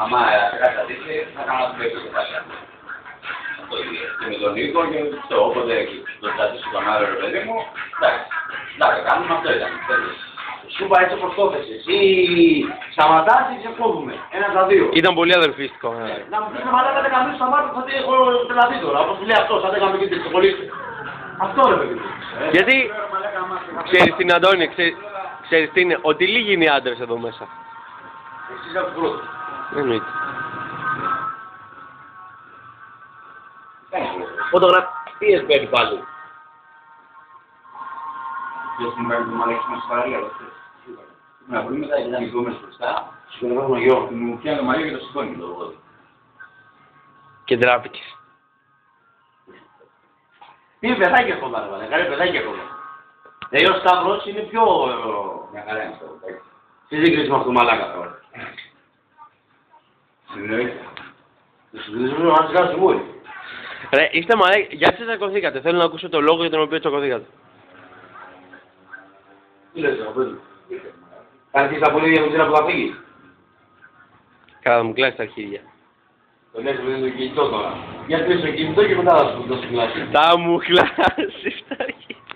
άμα καταδείξει, θα κάνω το ίδιο και πάλι. Και με τον Νίκο και το όποτε το κρατήσω τον άλλο ρε παιδί μου, εντάξει, κάνουμε αυτό ήταν. Σου είπα έτσι όπως το έθεσες, εσύ σταματάς ή ξεφόβουμε, ένα τα δύο. Ήταν πολύ αδερφίστικο. Να μου πεις να μαλάκα δεν καμίσεις στα μάτια, θα έχω τρελαθεί τώρα, όπως λέει αυτός, αν δεν κάνουμε και τρισκοπολίστε. Αυτό ρε παιδί μου. Γιατί, ξέρεις την Αντώνη, ξέρεις τι είναι, ότι λίγοι είναι οι άντρες εδώ μέσα. Εσύ είσαι από τους πρώτους. Εννοείται. Φωτογραφίες παίρνει πάλι. Και στην ημέρα του μαλάκι μας παραλία, να βρούμε μετά ήταν οι κόμμες μπροστά, συγχωρεύω τον γιο, μου πιάνε το μαλλί και το σηκώνει το πόδι. Και τράπηκες. Είναι παιδάκι ακόμα, ρε παλέ, καλή παιδάκι ακόμα. Δηλαδή ο Σταύρος είναι πιο... Μια χαρά είναι αυτό, παιδάκι. Τι σύγκριση με αυτό το μαλάκα τώρα. Συνεννοείται. Το συγκρίσουμε να τσιγάρω στη μούρη. Ρε, είστε μαλάκι, γιατί τσακωθήκατε, θέλω να ακούσω το λόγο για τον οποίο τσακωθήκατε. Τι λες, παιδί. Κάτι στα πολύ για που θα φύγει. Καλά, μου κλάσεις τα αρχίδια. Το λες που είναι το κινητό τώρα. Για πες το κινητό και μετά θα σου το κλάσεις. Θα μου κλάσεις τα αρχίδια.